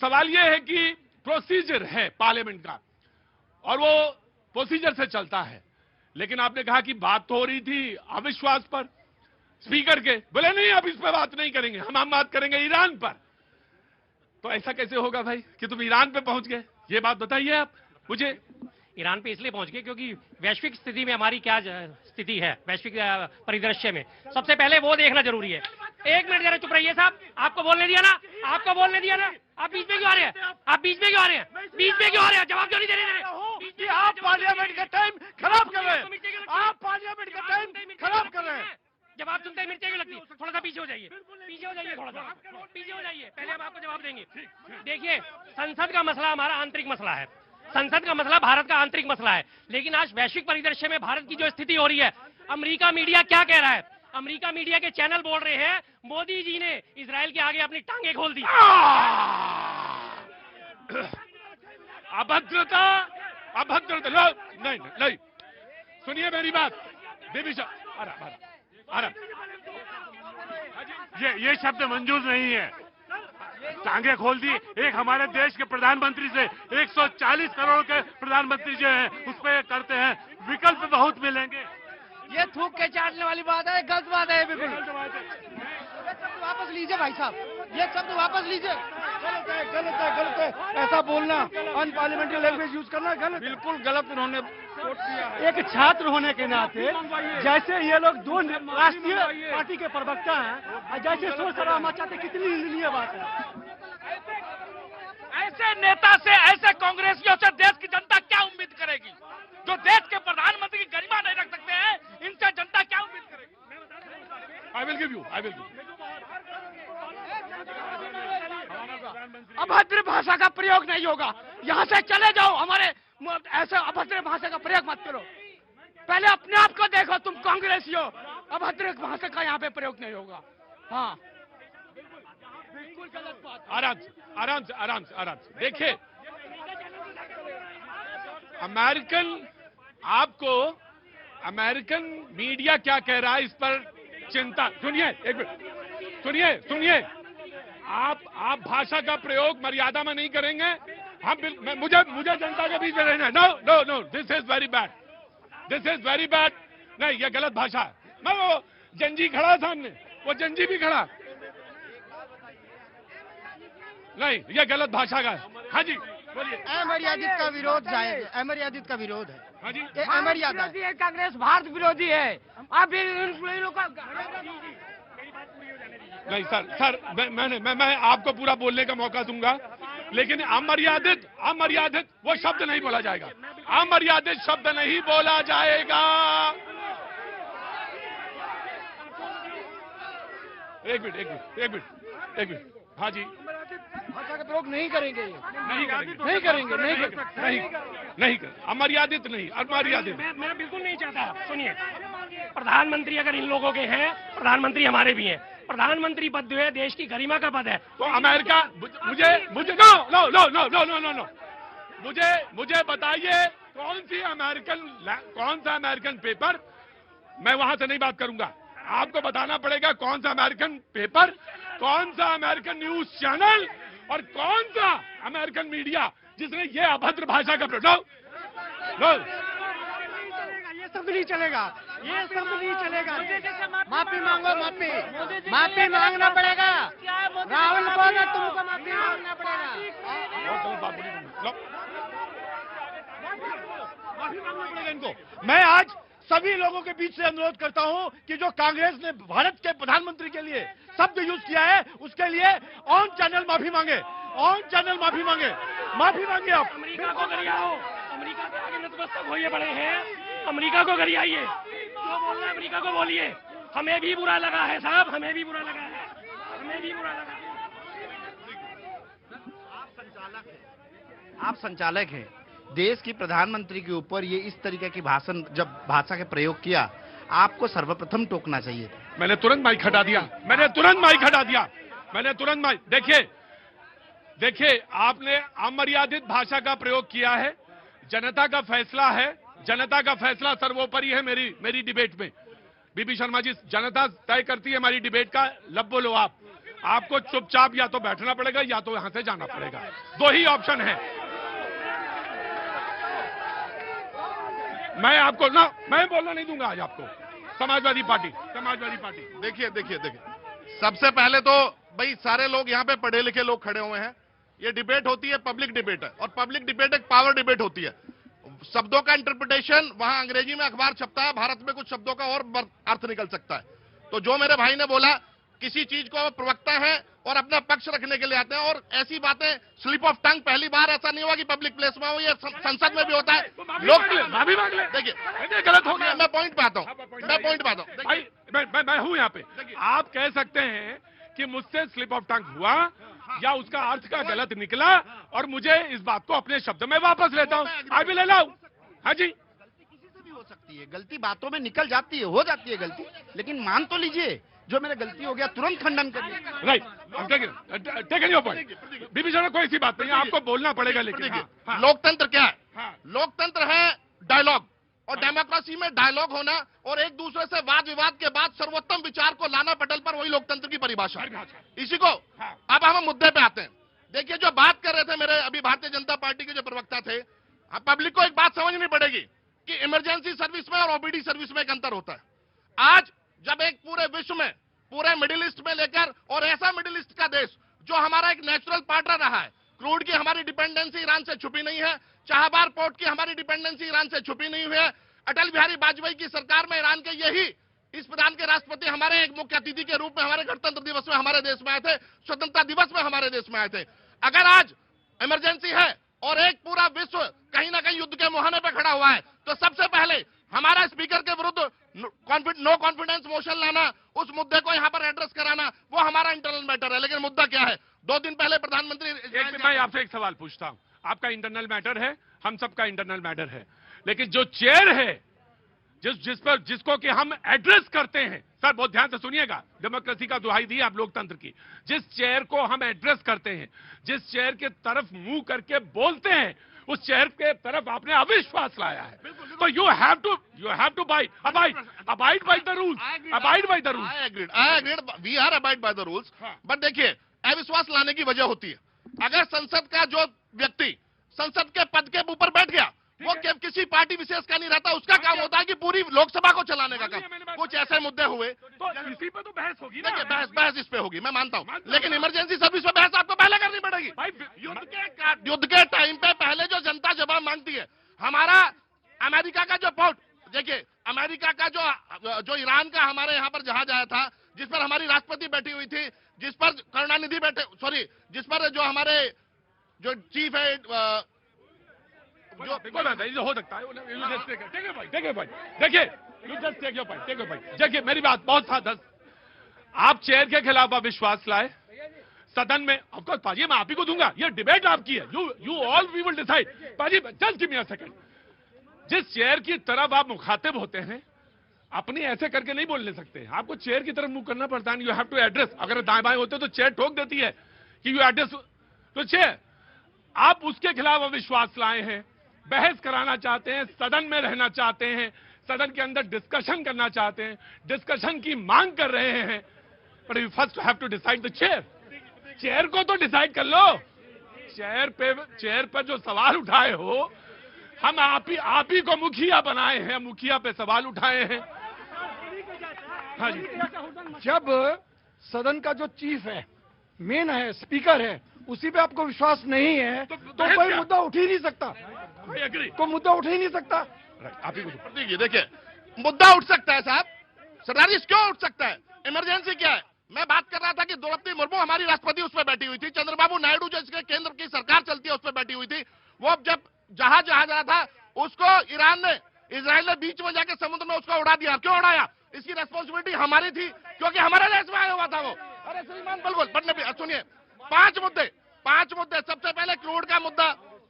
सवाल यह है कि प्रोसीजर है पार्लियामेंट का और वो प्रोसीजर से चलता है, लेकिन आपने कहा कि बात तो हो रही थी अविश्वास पर स्पीकर के, बोले नहीं अब इस पर बात नहीं करेंगे, हम बात करेंगे ईरान पर। तो ऐसा कैसे होगा भाई कि तुम ईरान पे पहुंच गए? ये बात बताइए आप मुझे। ईरान पे इसलिए पहुंच गए क्योंकि वैश्विक स्थिति में हमारी क्या स्थिति है, वैश्विक परिदृश्य में सबसे पहले वो देखना जरूरी है। एक मिनट जरा चुप रहिए साहब, आपको बोलने दिया ना, आपको बोलने दिया ना, आप बीच में क्यों आ रहे हैं? आप बीच में क्यों आ रहे हैं? बीच में क्यों आ रहे हैं? जवाब क्यों नहीं दे रहे? आप पार्लियामेंट का टाइम खराब कर रहे हैं, आप पार्लियामेंट का टाइम खराब कर रहे हैं। जवाब सुनते ही मिर्ची क्यों लगती है? थोड़ा सा पीछे हो जाइए, पीछे हो जाइए, थोड़ा सा पीछे हो जाइए, पहले हम आपको जवाब देंगे। देखिए, संसद का मसला हमारा आंतरिक मसला है, संसद का मसला भारत का आंतरिक मसला है, लेकिन आज वैश्विक परिदृश्य में भारत की जो स्थिति हो रही है, अमेरिका मीडिया क्या कह रहा है? अमेरिका मीडिया के चैनल बोल रहे हैं मोदी जी ने इजराइल के आगे अपनी टांगे खोल दी। अभद्रता, अभद्रता, नहीं नहीं, सुनिए मेरी बात आराम। ये शब्द मंजूर नहीं है। टांगे खोल दी, एक हमारे देश के प्रधानमंत्री से 140 करोड़ के प्रधानमंत्री जो हैं उस पर करते हैं, विकल्प बहुत मिलेंगे। ये थूक के चाटने वाली बात है, गलत बात है, बिल्कुल वापस लीजिए भाई साहब, ये शब्द वापस लीजिए। गलत है, गलत है, गलत है, ऐसा बोलना, अनपार्लियामेंट्री लैंग्वेज यूज करना गलत, बिल्कुल गलत। उन्होंने एक छात्र होने के नाते जैसे ये लोग दो राष्ट्रीय पार्टी के प्रवक्ता हैं, जैसे शोर शराबा चाहते, कितनी निंदनीय बात है। ऐसे नेता से, ऐसे कांग्रेसियों से देश की जनता क्या उम्मीद करेगी? जो देश के प्रधानमंत्री की गरिमा नहीं रख सकते हैं, इनसे जनता क्या उम्मीद करेगी? I will give you. अभद्र भाषा का प्रयोग नहीं होगा, यहाँ से चले जाओ, हमारे ऐसे अभद्र भाषा का प्रयोग मत करो। पहले अपने आप को देखो, तुम कांग्रेसी हो। अभद्र भाषा का यहाँ पे प्रयोग नहीं होगा। हाँ, बिल्कुल गलत बात। आराम से देखिए, अमेरिकन मीडिया क्या कह रहा है इस पर चिंता। सुनिए एक मिनट, सुनिए आप भाषा का प्रयोग मर्यादा में नहीं करेंगे। हम मुझे जनता के बीच में रहना है। No, this is very bad, नहीं ये गलत भाषा है। मैं वो जंजी खड़ा सामने, वो जंजी भी खड़ा, नहीं ये गलत भाषा का है। हाँ जी बोलिए। अमर्यादित का विरोध जायज, अमर्यादित का विरोद है। हाँ जी, अमर्यादित है, कांग्रेस भारत विरोधी है। आप नहीं सर, मैं आपको पूरा बोलने का मौका दूंगा, लेकिन अमर्यादित वो शब्द नहीं बोला जाएगा। अमर्यादित शब्द नहीं बोला जाएगा। एक मिनट। हाँ जी, भाषा का प्रयोग नहीं करेंगे, नहीं अमर्यादित नहीं, अमर्यादित। मैं बिल्कुल नहीं चाहता। सुनिए, प्रधानमंत्री अगर इन लोगों के हैं, प्रधानमंत्री हमारे भी हैं। प्रधानमंत्री पद जो है देश की गरिमा का पद है। तो अमेरिका मुझे नो, मुझे बताइए कौन सा अमेरिकन पेपर, मैं वहां से नहीं बात करूंगा, आपको बताना पड़ेगा कौन सा अमेरिकन पेपर, कौन सा अमेरिकन न्यूज चैनल और कौन सा अमेरिकन मीडिया जिसने ये अभद्र भाषा का प्रयोग। ये सब नहीं चलेगा, माफी मांगो, माफी मांगना पड़ेगा। राहुल बोला तुमको माफी मांगना पड़ेगा। माफी मांगना पड़ेगा इनको। मैं आज सभी लोगों के बीच से अनुरोध करता हूं कि जो कांग्रेस ने भारत के प्रधानमंत्री के लिए शब्द यूज किया है उसके लिए ऑन चैनल माफी मांगे आप। अमेरिका को गरियाओ, अमेरिका के आगे नतमस्तक होइए बड़े हैं, अमेरिका को गरियाइए, जो बोलना है अमेरिका को बोलिए। हमें भी बुरा लगा है साहब, हमें भी बुरा लगा है। आप संचालक हैं, देश की प्रधानमंत्री के ऊपर ये इस तरीके की भाषा के प्रयोग किया, आपको सर्वप्रथम टोकना चाहिए था। मैंने तुरंत माइक हटा दिया। देखिए आपने अमर्यादित भाषा का प्रयोग किया है। जनता का फैसला सर्वोपरि है मेरी डिबेट में। बीबी शर्मा जी, जनता तय करती है हमारी डिबेट का लब बोलो आप। आपको चुपचाप या तो बैठना पड़ेगा या तो यहां से जाना पड़ेगा, दो ही ऑप्शन है। मैं आपको ना, मैं बोलना नहीं दूंगा आज आपको। समाजवादी पार्टी देखिए, सबसे पहले तो भाई सारे लोग यहाँ पे पढ़े लिखे लोग खड़े हुए हैं। ये डिबेट होती है, पब्लिक डिबेट है, और पब्लिक डिबेट एक पावर डिबेट होती है। शब्दों का इंटरप्रिटेशन, वहां अंग्रेजी में अखबार छपता है, भारत में कुछ शब्दों का और अर्थ निकल सकता है। तो जो मेरे भाई ने बोला, किसी चीज को प्रवक्ता है और अपना पक्ष रखने के लिए आते हैं, और ऐसी बातें स्लिप ऑफ टंग, पहली बार ऐसा नहीं हुआ कि पब्लिक प्लेस में हो, ये संसद में भी होता है। लोग देखिए गलत हो गया। मैं पॉइंट पे आता हूँ, भाई मैं हूं यहाँ पे। आप कह सकते हैं कि मुझसे स्लिप ऑफ टंग हुआ या उसका अर्थ का गलत निकला, और मुझे इस बात को अपने शब्द में वापस लेता हूँ। I will allow. हाँ जी, गलती किसी से भी हो सकती है, गलती बातों में निकल जाती है, हो जाती है गलती, लेकिन मान तो लीजिए जो मेरा गलती हो गया तुरंत खंडन करिए। Right, taken your point. Vibhishan, कोई सी बात नहीं, आपको बोलना पड़ेगा। लेकिन लोकतंत्र क्या है? लोकतंत्र है डायलॉग, और डेमोक्रेसी में डायलॉग होना और एक दूसरे से वाद विवाद के बाद सर्वोत्तम विचार को लाना पटल पर, वही लोकतंत्र की परिभाषा है। इसी को अब हम मुद्दे पे आते हैं। देखिए, जो बात कर रहे थे मेरे अभी भारतीय जनता पार्टी के जो प्रवक्ता थे, पब्लिक को एक बात समझनी पड़ेगी कि इमरजेंसी सर्विस में और ओपीडी सर्विस में एक अंतर होता है। आज जब एक पूरे विश्व में, पूरे मिडिल ईस्ट में लेकर, और ऐसा मिडिल ईस्ट का देश जो हमारा एक नेचुरल पार्टनर रहा है, क्रूड की हमारी डिपेंडेंसी ईरान से छुपी नहीं है, चाहबार पोर्ट की हमारी डिपेंडेंसी ईरान से छुपी नहीं हुई है। अटल बिहारी वाजपेयी की सरकार में ईरान के यही इस प्रधान के राष्ट्रपति हमारे एक मुख्य अतिथि के रूप में हमारे गणतंत्र दिवस में हमारे देश में आए थे, स्वतंत्रता दिवस में हमारे देश में आए थे। अगर आज इमरजेंसी है और एक पूरा विश्व कहीं ना कहीं युद्ध के मुहाने पे खड़ा हुआ है, तो सबसे पहले हमारा स्पीकर के विरुद्ध नो कॉन्फिडेंस मोशन लाना, उस मुद्दे को यहाँ पर एड्रेस कराना, वो हमारा इंटरनल मैटर है। लेकिन मुद्दा क्या है? 2 दिन पहले प्रधानमंत्री, मैं आपसे एक सवाल पूछता हूं। आपका इंटरनल मैटर है, हम सबका इंटरनल मैटर है, लेकिन जो चेयर है जिसको कि हम एड्रेस करते हैं, सर बहुत ध्यान से सुनिएगा, डेमोक्रेसी का दुहाई दी आप लोकतंत्र की, जिस चेयर को हम एड्रेस करते हैं, जिस चेयर के तरफ मुंह करके बोलते हैं, उस चेयर के तरफ आपने अविश्वास लाया है। तो you have to abide by the rules. I agreed, we are abide by the rules. But देखिए, अविश्वास लाने की वजह होती है, अगर संसद का जो व्यक्ति संसद के पद के ऊपर बैठ गया, वो किसी पार्टी विशेष का नहीं रहता, उसका काम होता है कि पूरी लोकसभा को चलाने का काम। कुछ ऐसे मुद्दे हुए तो इसी पे तो बहस होगी ना। बहस इस पे होगी, मैं मानता हूं, लेकिन इमरजेंसी सर्विस पे बहस आपको पहले करनी पड़ेगी। युद्ध के टाइम पे पहले जो जनता जवाब मांगती है, हमारा अमेरिका का जो पोर्ट, देखिए अमेरिका का जो ईरान का हमारे यहाँ पर जहाज आया था, जिस पर हमारी राष्ट्रपति बैठी हुई थी, जिस पर करुणानिधि जिस पर जो हमारे जो चीफ है, जो हो सकता है, देखिए मेरी बात बहुत साधा। आप चेयर के खिलाफ अविश्वास लाए सदन में, ऑफकोर्स पाजी मैं आप ही को दूंगा, ये डिबेट आपकी है, you all we will decide. पाजी just give me a second. जिस चेयर की तरफ आप मुखातिब होते हैं, अपनी ऐसे करके नहीं बोलने सकते, आपको चेयर की तरफ मुंह करना पड़ता है। You have to address. अगर दाएं बाएं होते तो चेयर ठोक देती है कि यू एड्रेस, तो चेयर आप उसके खिलाफ अविश्वास लाए हैं, बहस कराना चाहते हैं, सदन में रहना चाहते हैं, सदन के अंदर डिस्कशन करना चाहते हैं, डिस्कशन की मांग कर रहे हैं, but you first have to decide the chair. Chair को तो डिसाइड कर लो। चेयर पर जो सवाल उठाए हो, हम आप ही को मुखिया बनाए हैं, मुखिया पे सवाल उठाए हैं। हाँ जी, जब सदन का जो चीफ है, मेन है, स्पीकर है, उसी पे आपको विश्वास नहीं है तो कोई मुद्दा उठ ही नहीं सकता। कोई मुद्दा उठ ही नहीं सकता। आप ही देखिए, मुद्दा उठ सकता है साहब, सरदार जी क्यों उठ सकता है? इमरजेंसी क्या है? मैं बात कर रहा था कि द्रौपदी मुर्मू हमारी राष्ट्रपति उस पर बैठी हुई थी, चंद्रबाबू नायडू जिसके केंद्र की सरकार चलती है उस पर बैठी हुई थी। वो जब जहाज रहा था, उसको इजराइल ने बीच में जाके समुद्र में उसको उड़ा दिया। क्यों उड़ाया? इसकी रेस्पॉन्सिबिलिटी हमारी थी, क्योंकि हमारे देश में आया हुआ था वो। अरे श्रीमान बिल्कुल सुनिए, 5 मुद्दे। सबसे पहले क्रूड का मुद्दा,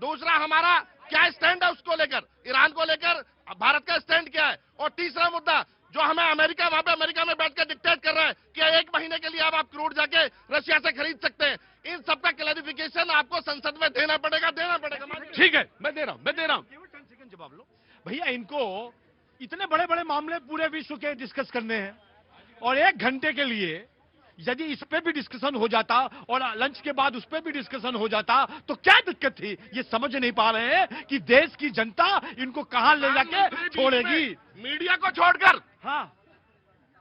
दूसरा हमारा क्या स्टैंड है उसको लेकर, ईरान को लेकर भारत का स्टैंड क्या है, और तीसरा मुद्दा जो हमें वहां पे अमेरिका में बैठकर डिक्टेट कर रहा है कि 1 महीने के लिए अब आप क्रूड जाके रशिया से खरीद सकते हैं। इन सबका क्लैरिफिकेशन आपको संसद में देना पड़ेगा। ठीक है, मैं दे रहा हूं। जवाब लो भैया। इनको इतने बड़े बड़े मामले पूरे विश्व के डिस्कस करने हैं, और 1 घंटे के लिए यदि इस पे भी डिस्कशन हो जाता और लंच के बाद उस पे भी डिस्कशन हो जाता तो क्या दिक्कत थी? ये समझ नहीं पा रहे हैं कि देश की जनता इनको कहां ले जाके छोड़ेगी। मीडिया को छोड़कर, हाँ,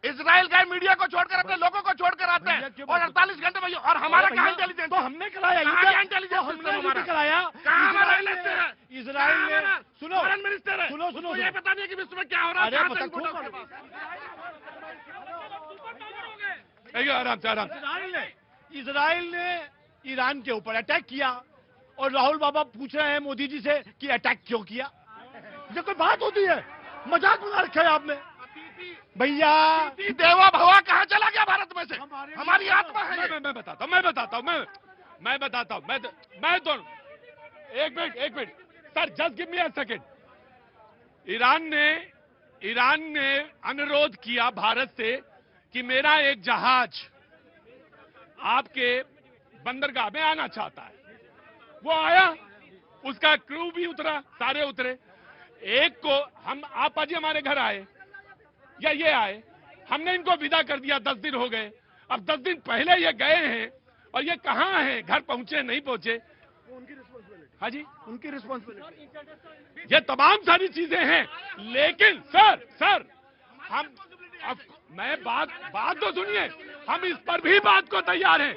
इजराइल गए मीडिया को छोड़कर, अपने लोगों को छोड़कर आते हैं और 48 घंटे में, और हमारा कहाँ इंटेलिजेंस? तो हमने कराया, कहाँ इंटेलिजेंस हमने कराया। कहाँ हमारा इंटेलिजेंस है? इजराइल ने, सुनो फॉरेन मिनिस्टर है, सुनो सुनो, ये पता नहीं कि विश्व में क्या हो रहा है। अरे कहाँ से पता इनपुट है खूब उसके पास? आराम से आराम से। इजराइल ने ईरान के ऊपर अटैक किया और राहुल बाबा पूछ रहे हैं मोदी जी से कि अटैक क्यों किया? ये कोई बात होती है? मजाक बना रखा है आपने भैया। देवा भवा कहाँ चला गया भारत में से? हमारी आत्मा है ये। मैं बताता हूँ, मैं बताता हूँ, मैं तो एक minute sir, just give me a second. Iran ने अनुरोध किया भारत से कि मेरा एक जहाज आपके बंदरगाह में आना चाहता है। वो आया, उसका क्रू भी उतरा, सारे उतरे। एक को हम, आप आज हमारे घर आए या ये आए, हमने इनको विदा कर दिया, 10 दिन हो गए। अब 10 दिन पहले ये गए हैं और ये कहां हैं? घर पहुंचे नहीं पहुंचे? हाँ जी, उनकी रिस्पॉन्सिबिलिटी। ये तमाम सारी चीजें हैं, लेकिन सर हम, अब मैं बात तो सुनिए, हम इस पर भी बात को तैयार हैं,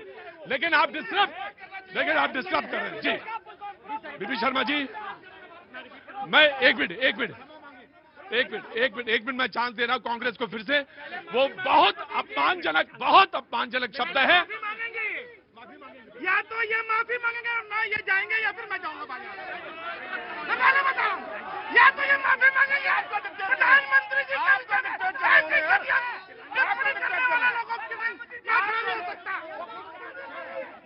लेकिन आप डिस्टर्ब कर रहे हैं। जी बीपी शर्मा जी, मैं एक मिनट मैं चांस दे रहा हूं कांग्रेस को फिर से। वो बहुत अपमानजनक शब्द है। या तो ये माफी मांगेंगे और ना ये जाएंगे, या फिर मैं जाऊंगा बाजार। मैं पहले बताऊं, या तो ये माफी मांगेंगे, प्रधानमंत्री जी